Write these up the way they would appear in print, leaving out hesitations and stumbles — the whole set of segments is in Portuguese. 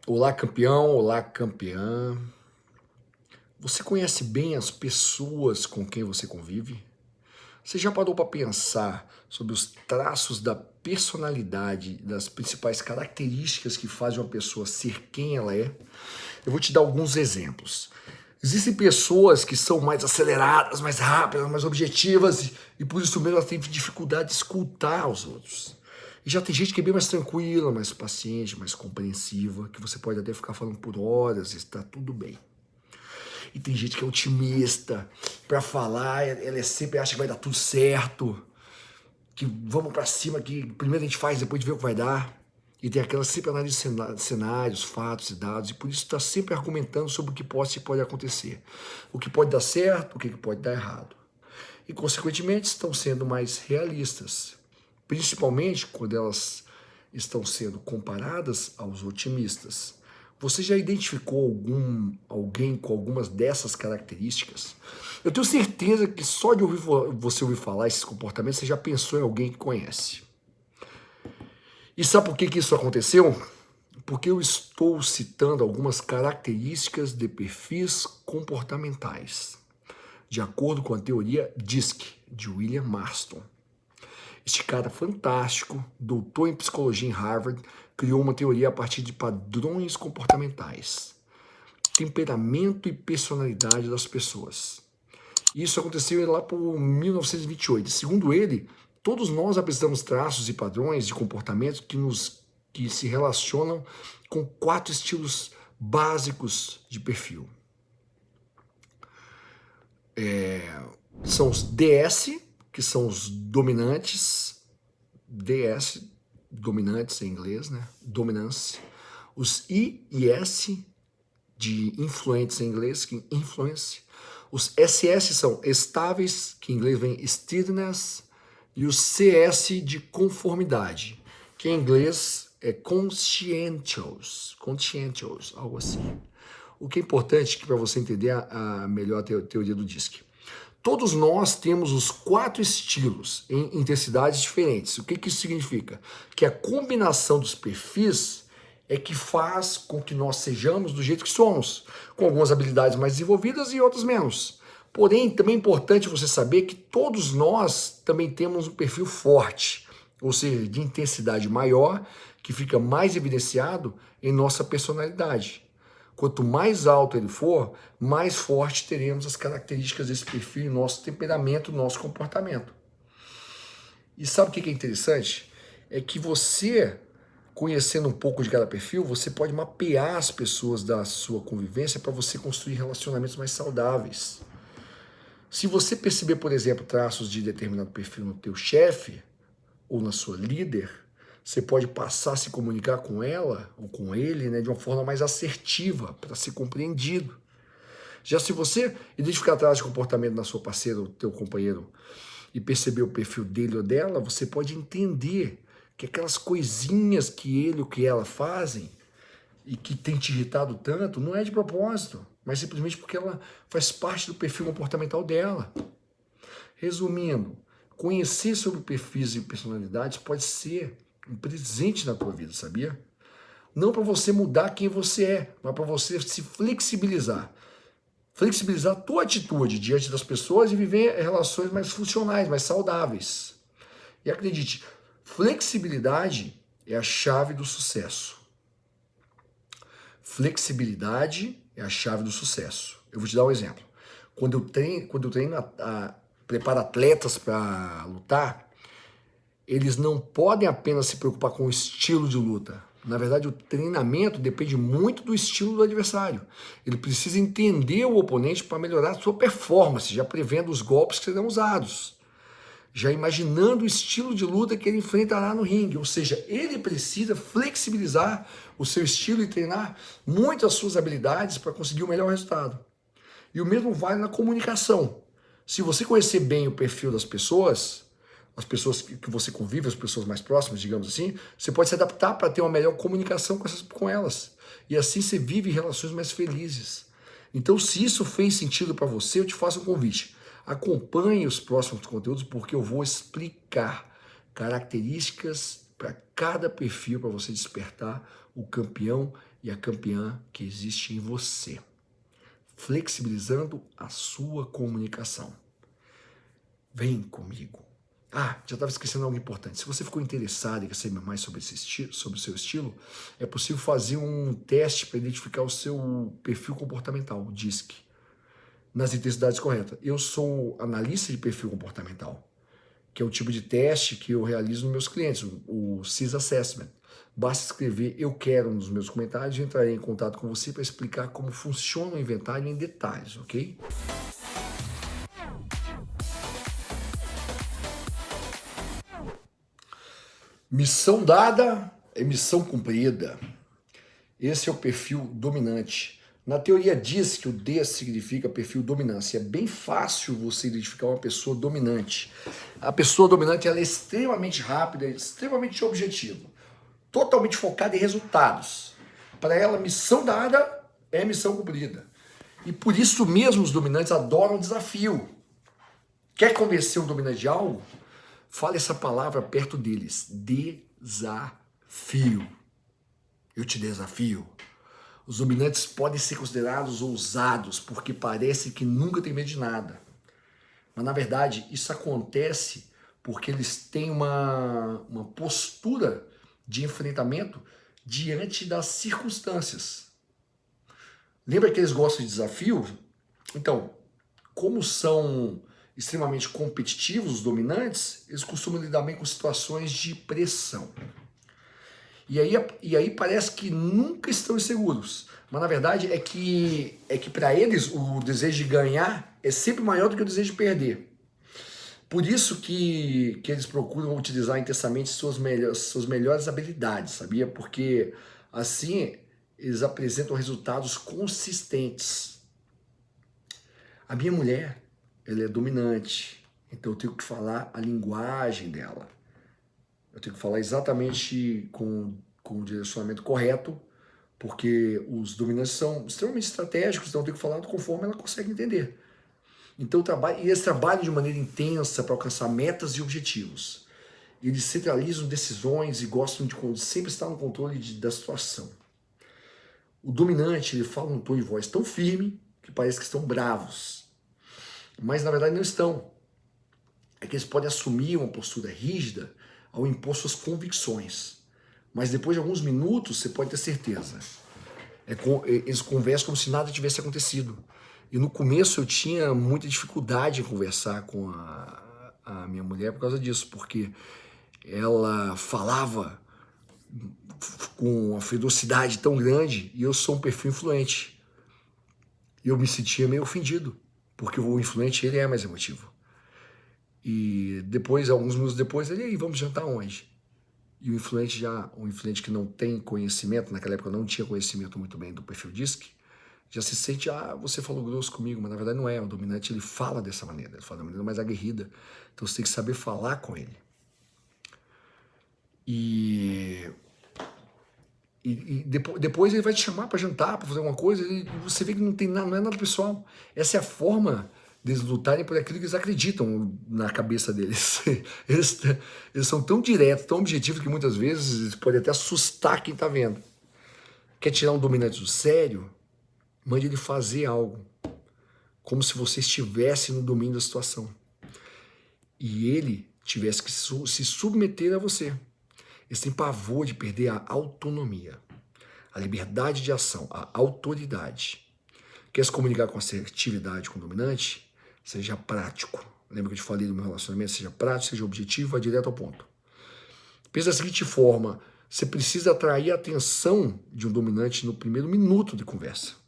Olá, campeão, olá, campeã. Você conhece bem as pessoas com quem você convive? Você já parou para pensar sobre os traços da personalidade, das principais características que fazem uma pessoa ser quem ela é? Eu vou te dar alguns exemplos. Existem pessoas que são mais aceleradas, mais rápidas, mais objetivas e por isso mesmo elas têm dificuldade de escutar os outros. E já tem gente que é bem mais tranquila, mais paciente, mais compreensiva, que você pode até ficar falando por horas e está tudo bem. E tem gente que é otimista para falar, ela sempre acha que vai dar tudo certo, que vamos para cima, que primeiro a gente faz, depois a gente vê o que vai dar. E tem aquela sempre analisa cenários, fatos e dados, e por isso está sempre argumentando sobre o que pode acontecer. O que pode dar certo, o que pode dar errado. E, consequentemente, estão sendo mais realistas, principalmente quando elas estão sendo comparadas aos otimistas. Você já identificou alguém com algumas dessas características? Eu tenho certeza que só de você ouvir falar esses comportamentos, você já pensou em alguém que conhece. E sabe por que isso aconteceu? Porque eu estou citando algumas características de perfis comportamentais, de acordo com a teoria DISC, de William Marston. Este cara fantástico, doutor em psicologia em Harvard, criou uma teoria a partir de padrões comportamentais, temperamento e personalidade das pessoas. Isso aconteceu lá por 1928. Segundo ele, todos nós apresentamos traços e padrões de comportamento que se relacionam com 4 estilos básicos de perfil. São os DS, que são os dominantes, DS, dominantes em inglês, né? Dominance. Os I e S, de influentes em inglês, que influence. Os SS são estáveis, que em inglês vem steadiness, e o CS de conformidade, que em inglês é conscientious, algo assim. O que é importante para você entender a melhor teoria do DISC. Todos nós temos os 4 estilos em intensidades diferentes. O que isso significa? Que a combinação dos perfis é que faz com que nós sejamos do jeito que somos, com algumas habilidades mais desenvolvidas e outras menos. Porém, também é importante você saber que todos nós também temos um perfil forte, ou seja, de intensidade maior, que fica mais evidenciado em nossa personalidade. Quanto mais alto ele for, mais forte teremos as características desse perfil, nosso temperamento, nosso comportamento. E sabe o que é interessante? É que você, conhecendo um pouco de cada perfil, você pode mapear as pessoas da sua convivência para você construir relacionamentos mais saudáveis. Se você perceber, por exemplo, traços de determinado perfil no teu chefe ou na sua líder, você pode passar a se comunicar com ela ou com ele, né, de uma forma mais assertiva, para ser compreendido. Já se você identificar traços de comportamento na sua parceira ou teu companheiro e perceber o perfil dele ou dela, você pode entender que aquelas coisinhas que ele ou que ela fazem e que tem te irritado tanto, não é de propósito, mas simplesmente porque ela faz parte do perfil comportamental dela. Resumindo, conhecer sobre perfis e personalidades pode ser um presente na tua vida, sabia? Não para você mudar quem você é, mas para você se flexibilizar. Flexibilizar a tua atitude diante das pessoas e viver relações mais funcionais, mais saudáveis. E acredite, flexibilidade é a chave do sucesso. Flexibilidade é a chave do sucesso. Eu vou te dar um exemplo. Quando eu treino preparo atletas para lutar, eles não podem apenas se preocupar com o estilo de luta. Na verdade, o treinamento depende muito do estilo do adversário. Ele precisa entender o oponente para melhorar a sua performance, já prevendo os golpes que serão usados, já imaginando o estilo de luta que ele enfrentará no ringue. Ou seja, ele precisa flexibilizar o seu estilo e treinar muito as suas habilidades para conseguir o melhor resultado. E o mesmo vale na comunicação. Se você conhecer bem o perfil das pessoas, as pessoas que você convive, as pessoas mais próximas, digamos assim, você pode se adaptar para ter uma melhor comunicação com elas. E assim você vive relações mais felizes. Então, se isso fez sentido para você, eu te faço um convite. Acompanhe os próximos conteúdos porque eu vou explicar características para cada perfil para você despertar o campeão e a campeã que existe em você, flexibilizando a sua comunicação. Vem comigo. Ah, já estava esquecendo algo importante. Se você ficou interessado e quer saber mais sobre sobre o seu estilo, é possível fazer um teste para identificar o seu perfil comportamental, o DISC, nas intensidades corretas. Eu sou analista de perfil comportamental, que é o tipo de teste que eu realizo nos meus clientes, o CIS Assessment. Basta escrever "eu quero" nos meus comentários e entrarei em contato com você para explicar como funciona o inventário em detalhes, ok? Missão dada é missão cumprida. Esse é o perfil dominante. Na teoria diz que o D significa perfil dominância. É bem fácil você identificar uma pessoa dominante. A pessoa dominante ela é extremamente rápida, extremamente objetiva, totalmente focada em resultados. Para ela, missão dada é missão cumprida. E por isso mesmo os dominantes adoram desafio. Quer convencer um dominante de algo? Fale essa palavra perto deles. Desafio. Eu te desafio. Os dominantes podem ser considerados ousados porque parece que nunca tem medo de nada. Mas na verdade isso acontece porque eles têm uma postura de enfrentamento diante das circunstâncias. Lembra que eles gostam de desafio? Então, como são extremamente competitivos, os dominantes, eles costumam lidar bem com situações de pressão. E aí parece que nunca estão inseguros. Mas na verdade é que para eles o desejo de ganhar é sempre maior do que o desejo de perder. Por isso que eles procuram utilizar intensamente suas melhores habilidades, sabia? Porque assim eles apresentam resultados consistentes. A minha mulher, ela é dominante, então eu tenho que falar a linguagem dela. Eu tenho que falar exatamente com o direcionamento correto, porque os dominantes são extremamente estratégicos, então eu tenho que falar conforme ela consegue entender. Então eles trabalham de maneira intensa para alcançar metas e objetivos. Eles centralizam decisões e gostam de sempre estar no controle da situação. O dominante, ele fala num tom de voz tão firme que parece que estão bravos. Mas na verdade não estão. É que eles podem assumir uma postura rígida ao impor suas convicções. Mas depois de alguns minutos, você pode ter certeza. Eles conversam como se nada tivesse acontecido. E no começo eu tinha muita dificuldade em conversar com a minha mulher por causa disso, porque ela falava com uma ferocidade tão grande e eu sou um perfil influente. E eu me sentia meio ofendido, porque o influente ele é mais emotivo. E depois, alguns minutos depois, ele, aí, vamos jantar onde? E o influente que não tem conhecimento, naquela época eu não tinha conhecimento muito bem do perfil DISC, já se sente, você falou grosso comigo, mas na verdade não é. O dominante ele fala dessa maneira, ele fala da maneira mais aguerrida. Então você tem que saber falar com ele. E depois ele vai te chamar para jantar, para fazer alguma coisa, e você vê que não é nada pessoal. Essa é a forma deles lutarem por aquilo que eles acreditam na cabeça deles. Eles são tão diretos, tão objetivos, que muitas vezes eles podem até assustar quem está vendo. Quer tirar um dominante do sério? Mande ele fazer algo, como se você estivesse no domínio da situação. E ele tivesse que se submeter a você. Eles têm pavor de perder a autonomia, a liberdade de ação, a autoridade. Quer se comunicar com assertividade com o dominante? Seja prático. Lembra que eu te falei do meu relacionamento? Seja prático, seja objetivo, vá direto ao ponto. Pensa da seguinte forma, você precisa atrair a atenção de um dominante no primeiro minuto de conversa.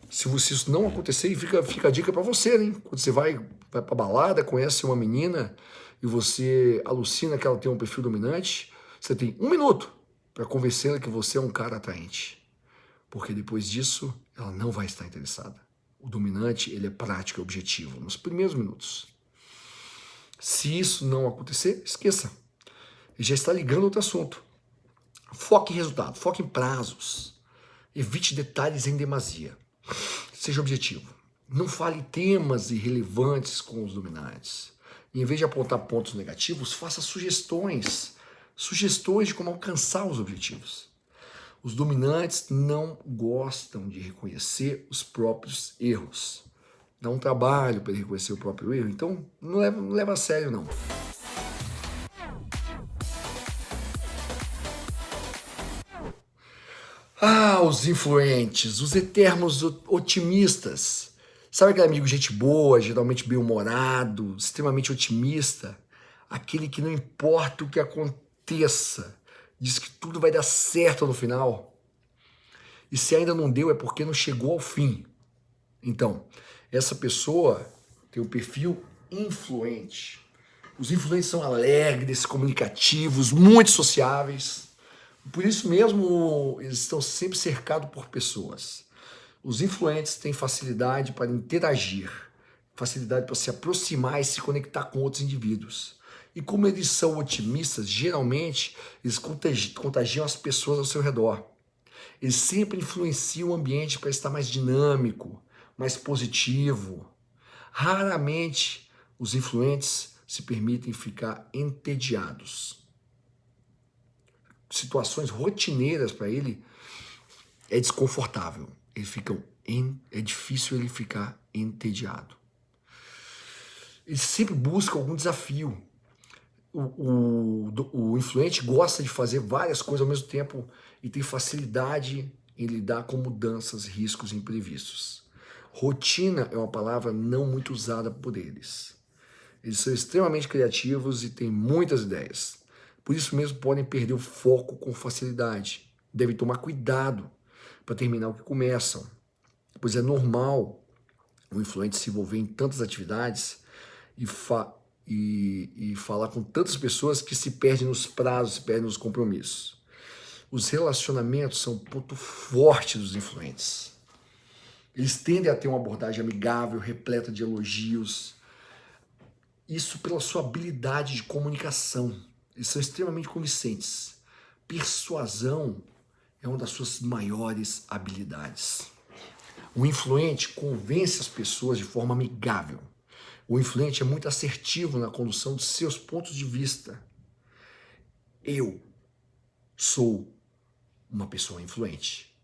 Se isso não acontecer, fica a dica para você, né? Quando você vai pra balada, conhece uma menina e você alucina que ela tem um perfil dominante, você tem 1 minuto para convencê-la que você é um cara atraente. Porque depois disso, ela não vai estar interessada. O dominante, ele é prático e objetivo nos primeiros minutos. Se isso não acontecer, esqueça. Ele já está ligando outro assunto. Foque em resultado, foque em prazos. Evite detalhes em demasia. Seja objetivo. Não fale temas irrelevantes com os dominantes. E em vez de apontar pontos negativos, faça sugestões de como alcançar os objetivos. Os dominantes não gostam de reconhecer os próprios erros. Dá um trabalho para ele reconhecer o próprio erro, então não leva a sério, não. Ah, os influentes, os eternos otimistas. Sabe aquele amigo gente boa, geralmente bem-humorado, extremamente otimista? Aquele que não importa o que aconteça, diz que tudo vai dar certo no final. E se ainda não deu, é porque não chegou ao fim. Então, essa pessoa tem um perfil influente. Os influentes são alegres, comunicativos, muito sociáveis. Por isso mesmo, eles estão sempre cercados por pessoas. Os influentes têm facilidade para interagir, facilidade para se aproximar e se conectar com outros indivíduos. E como eles são otimistas, geralmente eles contagiam as pessoas ao seu redor. Eles sempre influenciam o ambiente para estar mais dinâmico, mais positivo. Raramente os influentes se permitem ficar entediados. Situações rotineiras para ele é desconfortável. É difícil ele ficar entediado. Ele sempre busca algum desafio. O influente gosta de fazer várias coisas ao mesmo tempo e tem facilidade em lidar com mudanças, riscos e imprevistos. Rotina é uma palavra não muito usada por eles. Eles são extremamente criativos e têm muitas ideias. Por isso mesmo podem perder o foco com facilidade. Devem tomar cuidado para terminar o que começam, pois é normal o influente se envolver em tantas atividades e falar com tantas pessoas que se perde nos prazos, se perde nos compromissos. Os relacionamentos são um ponto forte dos influentes. Eles tendem a ter uma abordagem amigável, repleta de elogios. Isso pela sua habilidade de comunicação. Eles são extremamente convincentes. Persuasão é uma das suas maiores habilidades. O influente convence as pessoas de forma amigável. O influente é muito assertivo na condução de seus pontos de vista. Eu sou uma pessoa influente.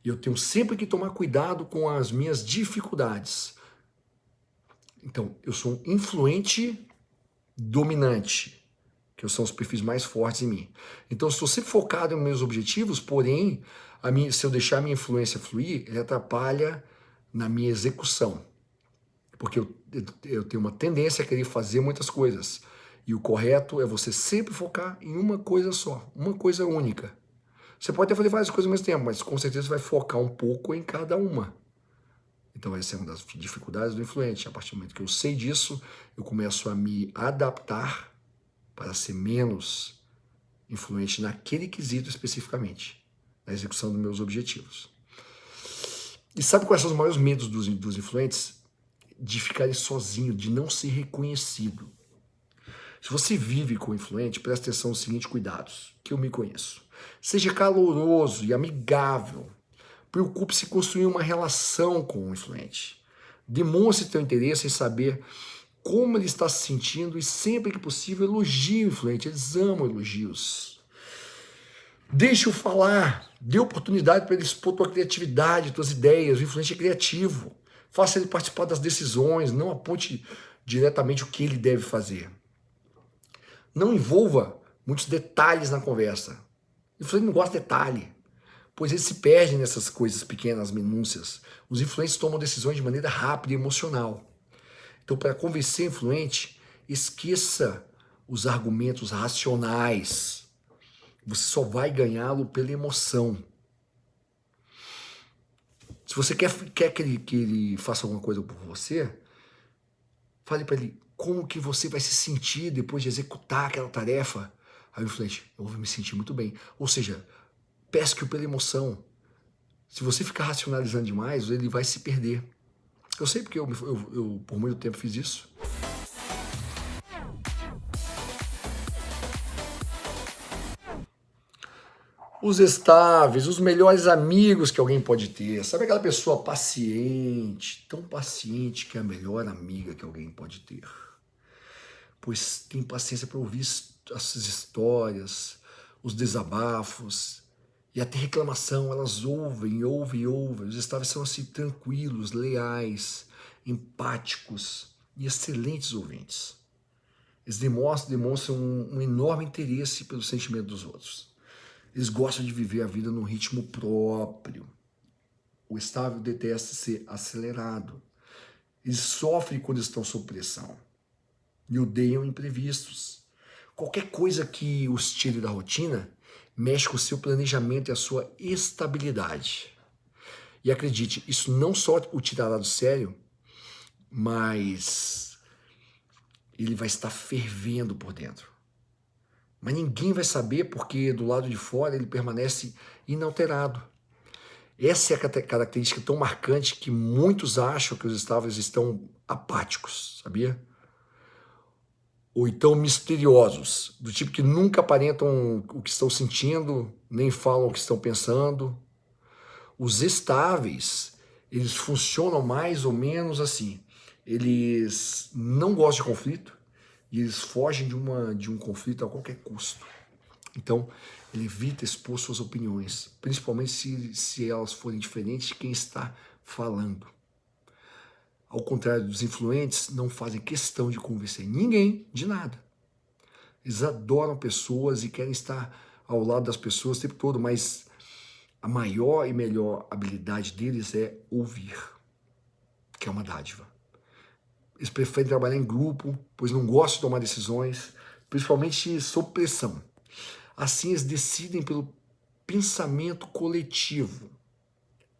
E eu tenho sempre que tomar cuidado com as minhas dificuldades. Então, eu sou um influente dominante, que são os perfis mais fortes em mim. Então, eu estou sempre focado em meus objetivos, porém, se eu deixar a minha influência fluir, ele atrapalha na minha execução. Porque eu tenho uma tendência a querer fazer muitas coisas. E o correto é você sempre focar em uma coisa só, uma coisa única. Você pode até fazer várias coisas ao mesmo tempo, mas com certeza você vai focar um pouco em cada uma. Então essa é uma das dificuldades do influente. A partir do momento que eu sei disso, eu começo a me adaptar para ser menos influente naquele quesito especificamente, na execução dos meus objetivos. E sabe quais são os maiores medos dos influentes? De ficarem sozinho, de não ser reconhecido. Se você vive com o influente, presta atenção nos seguintes cuidados, que eu me conheço. Seja caloroso e amigável. Preocupe-se em construir uma relação com o influente. Demonstre seu interesse em saber como ele está se sentindo e sempre que possível elogie o influente. Eles amam elogios. Deixe-o falar. Dê oportunidade para ele expor tua criatividade, tuas ideias. O influente é criativo. Faça ele participar das decisões. Não aponte diretamente o que ele deve fazer. Não envolva muitos detalhes na conversa. O influente não gosta de detalhe, pois ele se perde nessas coisas pequenas, minúcias. Os influentes tomam decisões de maneira rápida e emocional. Então, para convencer o influente, esqueça os argumentos racionais. Você só vai ganhá-lo pela emoção. Se você quer que ele faça alguma coisa por você, fale para ele como que você vai se sentir depois de executar aquela tarefa. Aí o influente, eu vou me sentir muito bem. Ou seja, pesque-o pela emoção. Se você ficar racionalizando demais, ele vai se perder. Eu sei porque eu por muito tempo fiz isso. Os estáveis, os melhores amigos que alguém pode ter. Sabe aquela pessoa paciente, tão paciente que é a melhor amiga que alguém pode ter? Pois tem paciência para ouvir essas histórias, os desabafos, E até reclamação, elas ouvem. Os estáveis são assim tranquilos, leais, empáticos e excelentes ouvintes. Eles demonstram um enorme interesse pelo sentimento dos outros. Eles gostam de viver a vida num ritmo próprio. O estável detesta ser acelerado. Eles sofrem quando estão sob pressão e odeiam imprevistos. Qualquer coisa que os tire da rotina mexe com o seu planejamento e a sua estabilidade. E acredite, isso não só o tirará do sério, mas ele vai estar fervendo por dentro. Mas ninguém vai saber porque do lado de fora ele permanece inalterado. Essa é a característica tão marcante que muitos acham que os estáveis estão apáticos, sabia? Ou então misteriosos, do tipo que nunca aparentam o que estão sentindo, nem falam o que estão pensando. Os estáveis, eles funcionam mais ou menos assim. Eles não gostam de conflito e eles fogem de um conflito a qualquer custo. Então, ele evita expor suas opiniões, principalmente se elas forem diferentes de quem está falando. Ao contrário dos influentes, não fazem questão de convencer ninguém de nada. Eles adoram pessoas e querem estar ao lado das pessoas o tempo todo, mas a maior e melhor habilidade deles é ouvir, que é uma dádiva. Eles preferem trabalhar em grupo, pois não gostam de tomar decisões, principalmente sob pressão. Assim, eles decidem pelo pensamento coletivo,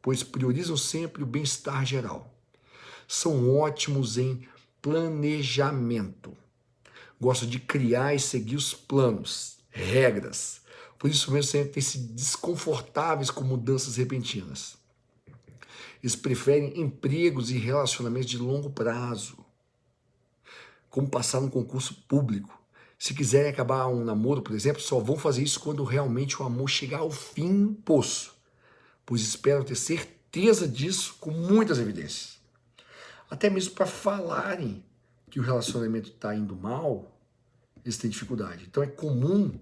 pois priorizam sempre o bem-estar geral. São ótimos em planejamento. Gostam de criar e seguir os planos, regras. Por isso mesmo, sentem-se desconfortáveis com mudanças repentinas. Eles preferem empregos e relacionamentos de longo prazo, como passar num concurso público. Se quiserem acabar um namoro, por exemplo, só vão fazer isso quando realmente o amor chegar ao fim do poço, pois esperam ter certeza disso com muitas evidências. Até mesmo para falarem que o relacionamento está indo mal, eles têm dificuldade. Então é comum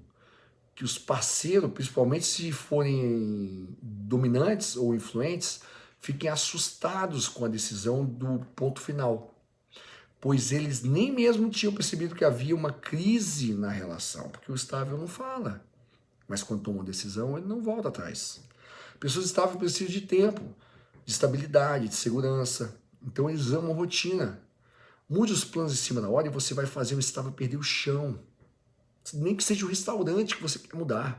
que os parceiros, principalmente se forem dominantes ou influentes, fiquem assustados com a decisão do ponto final, pois eles nem mesmo tinham percebido que havia uma crise na relação, porque o estável não fala, mas quando toma uma decisão, ele não volta atrás. Pessoas estáveis precisam de tempo, de estabilidade, de segurança, então eles amam a rotina. Mude os planos em cima da hora e você vai fazer o estável perder o chão, nem que seja o restaurante que você quer mudar.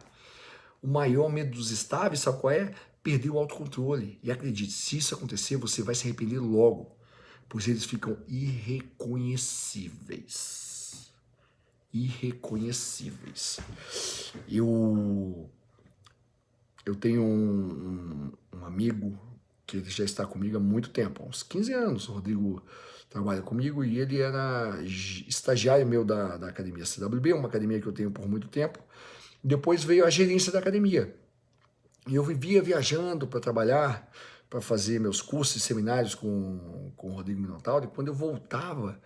O maior medo dos estáveis, sabe qual é? Perder o autocontrole. E acredite, se isso acontecer, você vai se arrepender logo, pois eles ficam irreconhecíveis. Irreconhecíveis. Eu tenho um amigo que ele já está comigo há muito tempo, há uns 15 anos. O Rodrigo trabalha comigo e ele era estagiário meu da academia CWB, uma academia que eu tenho por muito tempo. Depois veio a gerência da academia. E eu vivia viajando para trabalhar, para fazer meus cursos e seminários com o Rodrigo Minotauro. E quando eu voltava,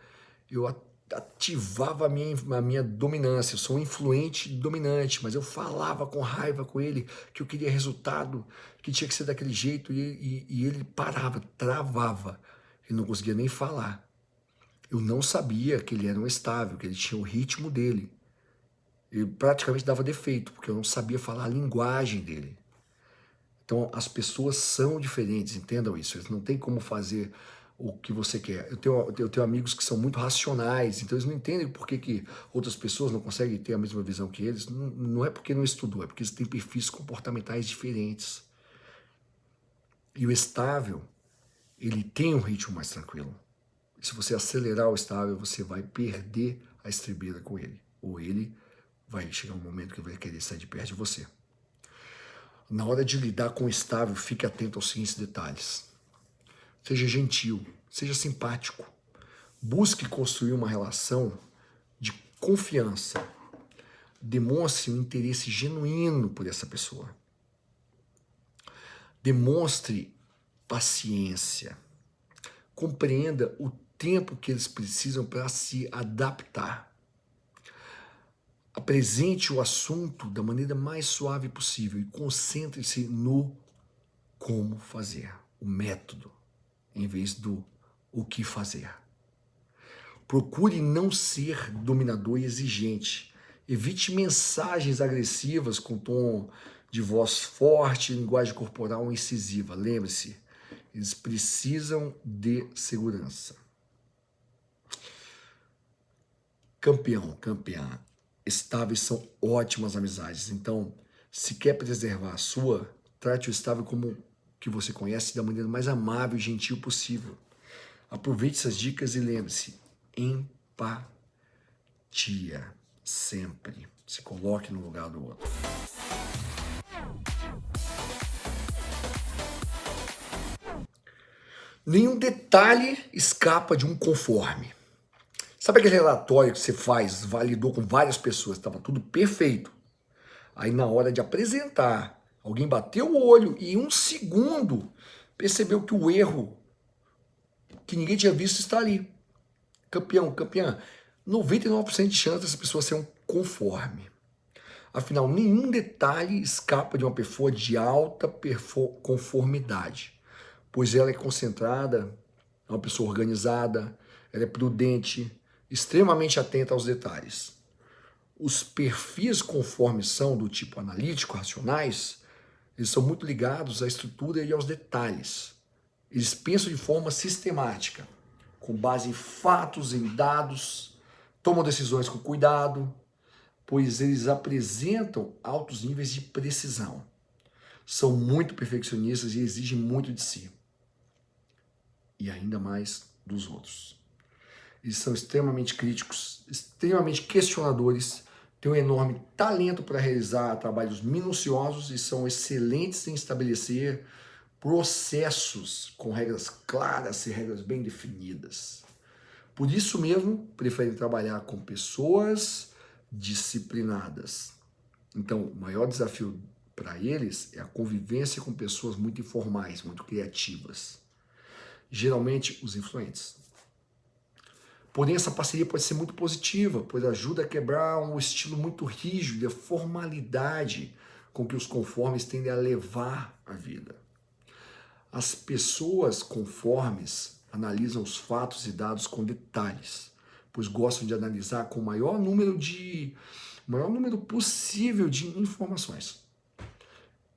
eu ativava a minha dominância. Eu sou um influente dominante, mas eu falava com raiva com ele que eu queria resultado, que tinha que ser daquele jeito. E ele parava, travava. Ele não conseguia nem falar. Eu não sabia que ele era um estável, que ele tinha o ritmo dele. Eu praticamente dava defeito, porque eu não sabia falar a linguagem dele. Então, as pessoas são diferentes, entendam isso. Eles não têm como fazer o que você quer. Eu tenho amigos que são muito racionais, então eles não entendem por que outras pessoas não conseguem ter a mesma visão que eles. Não é porque não estudou, é porque eles têm perfis comportamentais diferentes. E o estável, ele tem um ritmo mais tranquilo. Se você acelerar o estável, você vai perder a estribeira com ele. Ou ele vai chegar um momento que vai querer sair de perto de você. Na hora de lidar com o estável, fique atento aos seguintes detalhes. Seja gentil, seja simpático. Busque construir uma relação de confiança. Demonstre um interesse genuíno por essa pessoa. Demonstre paciência. Compreenda o tempo que eles precisam para se adaptar. Apresente o assunto da maneira mais suave possível e concentre-se no como fazer, o método, em vez do o que fazer. Procure não ser dominador e exigente. Evite mensagens agressivas com tom de voz forte e linguagem corporal incisiva. Lembre-se, eles precisam de segurança. Campeão, campeã. Estáveis são ótimas amizades. Então, se quer preservar a sua, trate o estável como que você conhece da maneira mais amável e gentil possível. Aproveite essas dicas e lembre-se, empatia. Sempre. Se coloque no lugar do outro. Nenhum detalhe escapa de um conforme. Sabe aquele relatório que você faz, validou com várias pessoas, estava tudo perfeito. Aí na hora de apresentar, alguém bateu o olho e em um segundo percebeu que o erro que ninguém tinha visto está ali. Campeão, campeã, 99% de chance dessa pessoa ser um conforme. Afinal, nenhum detalhe escapa de uma pessoa de alta conformidade, pois ela é concentrada, é uma pessoa organizada, ela é prudente, extremamente atenta aos detalhes. Os perfis conforme são do tipo analítico, racionais, eles são muito ligados à estrutura e aos detalhes. Eles pensam de forma sistemática, com base em fatos, em dados, tomam decisões com cuidado, pois eles apresentam altos níveis de precisão. São muito perfeccionistas e exigem muito de si. E ainda mais dos outros. Eles são extremamente críticos, extremamente questionadores, têm um enorme talento para realizar trabalhos minuciosos e são excelentes em estabelecer processos com regras claras e regras bem definidas. Por isso mesmo, preferem trabalhar com pessoas disciplinadas. Então, o maior desafio para eles é a convivência com pessoas muito informais, muito criativas. Geralmente, os influentes. Porém, essa parceria pode ser muito positiva, pois ajuda a quebrar um estilo muito rígido, a formalidade com que os conformes tendem a levar a vida. As pessoas conformes analisam os fatos e dados com detalhes, pois gostam de analisar com o maior número possível de informações.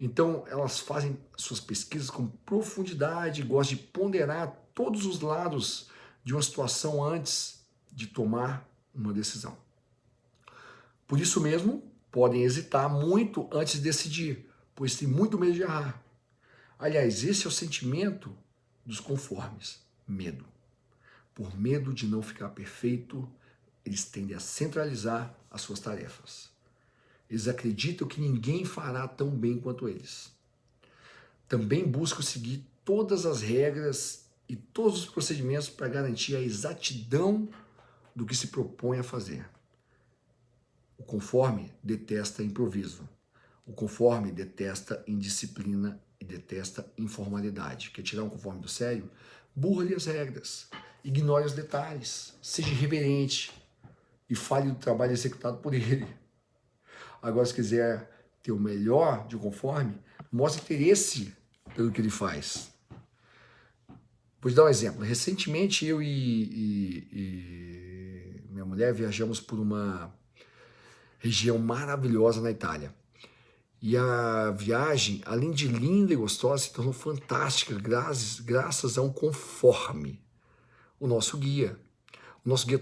Então, elas fazem suas pesquisas com profundidade, gostam de ponderar todos os lados de uma situação antes de tomar uma decisão. Por isso mesmo, podem hesitar muito antes de decidir, pois têm muito medo de errar. Aliás, esse é o sentimento dos conformes, medo. Por medo de não ficar perfeito, eles tendem a centralizar as suas tarefas. Eles acreditam que ninguém fará tão bem quanto eles. Também buscam seguir todas as regras e todos os procedimentos para garantir a exatidão do que se propõe a fazer. O conforme detesta improviso. O conforme detesta indisciplina e detesta informalidade. Quer tirar um conforme do sério? Burle as regras, ignore os detalhes, seja irreverente e fale do trabalho executado por ele. Agora, se quiser ter o melhor de um conforme, mostre interesse pelo que ele faz. Vou te dar um exemplo. Recentemente, eu e minha mulher viajamos por uma região maravilhosa na Itália. E a viagem, além de linda e gostosa, se tornou fantástica graças a um conforme. O nosso guia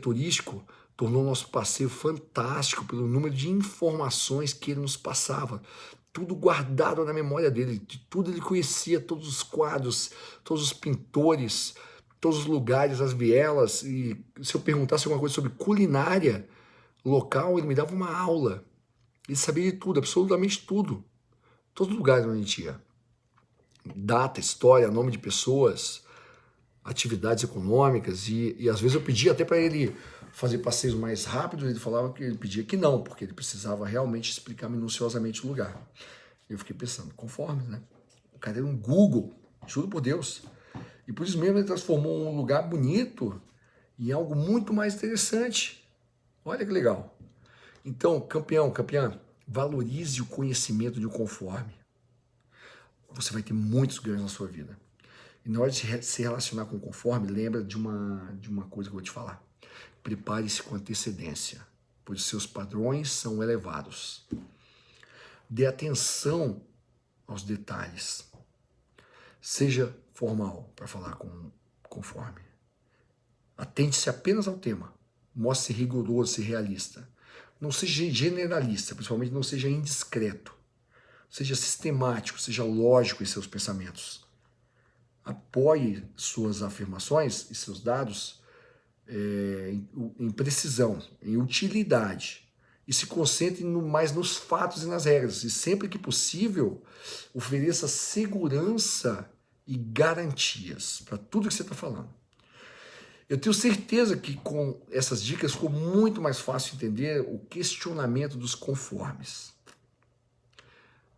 turístico tornou o nosso passeio fantástico pelo número de informações que ele nos passava. Tudo guardado na memória dele, de tudo ele conhecia, todos os quadros, todos os pintores, todos os lugares, as vielas. E se eu perguntasse alguma coisa sobre culinária local, ele me dava uma aula. Ele sabia de tudo, absolutamente tudo. Todos os lugares onde a gente ia. Data, história, nome de pessoas, atividades econômicas. E às vezes eu pedia até para ele fazer passeios mais rápidos, ele falava que ele pedia que não, porque ele precisava realmente explicar minuciosamente o lugar. Eu fiquei pensando, conforme, né? O cara era um Google, juro por Deus. E por isso mesmo ele transformou um lugar bonito em algo muito mais interessante. Olha que legal. Então, campeão, campeã, valorize o conhecimento de um conforme. Você vai ter muitos ganhos na sua vida. E na hora de se relacionar com o conforme, lembra de uma coisa que eu vou te falar. Prepare-se com antecedência, pois os seus padrões são elevados. Dê atenção aos detalhes. Seja formal para falar com conforme. Atente-se apenas ao tema. Mostre-se rigoroso, se realista. Não seja generalista, principalmente não seja indiscreto. Seja sistemático, seja lógico em seus pensamentos. Apoie suas afirmações e seus dados em precisão, em utilidade. E se concentre mais nos fatos e nas regras. E sempre que possível, ofereça segurança e garantias para tudo que você está falando. Eu tenho certeza que com essas dicas ficou muito mais fácil entender o questionamento dos conformes.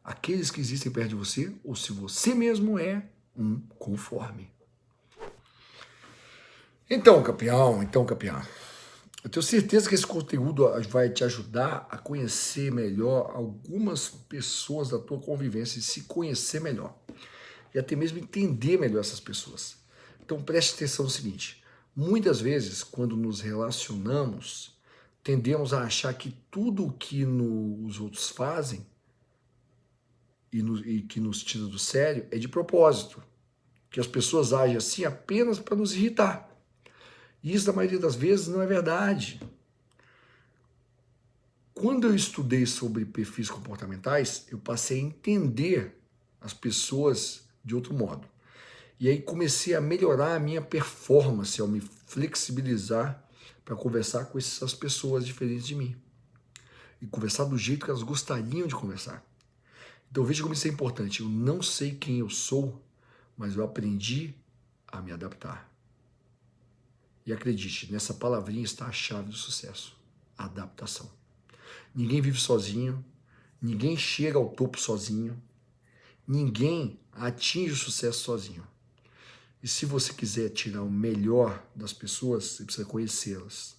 Aqueles que existem perto de você, ou se você mesmo é um conforme. Então, campeão, eu tenho certeza que esse conteúdo vai te ajudar a conhecer melhor algumas pessoas da tua convivência e se conhecer melhor. E até mesmo entender melhor essas pessoas. Então preste atenção no seguinte, muitas vezes quando nos relacionamos, tendemos a achar que tudo o que os outros fazem e que nos tira do sério é de propósito. Que as pessoas agem assim apenas para nos irritar. E isso, na maioria das vezes, não é verdade. Quando eu estudei sobre perfis comportamentais, eu passei a entender as pessoas de outro modo. E aí comecei a melhorar a minha performance ao me flexibilizar para conversar com essas pessoas diferentes de mim. E conversar do jeito que elas gostariam de conversar. Então veja como isso é importante. Eu não sei quem eu sou, mas eu aprendi a me adaptar. E acredite, nessa palavrinha está a chave do sucesso. A adaptação. Ninguém vive sozinho, ninguém chega ao topo sozinho, ninguém atinge o sucesso sozinho. E se você quiser tirar o melhor das pessoas, você precisa conhecê-las.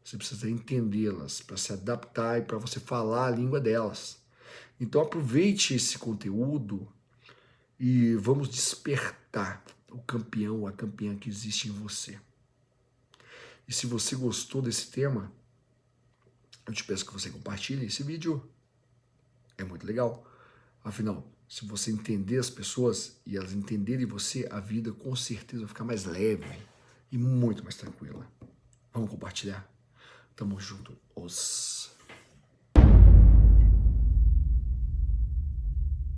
Você precisa entendê-las para se adaptar e para você falar a língua delas. Então aproveite esse conteúdo e vamos despertar o campeão ou a campeã que existe em você. E se você gostou desse tema, eu te peço que você compartilhe esse vídeo. É muito legal. Afinal, se você entender as pessoas e elas entenderem você, a vida com certeza vai ficar mais leve e muito mais tranquila. Vamos compartilhar? Tamo junto. Os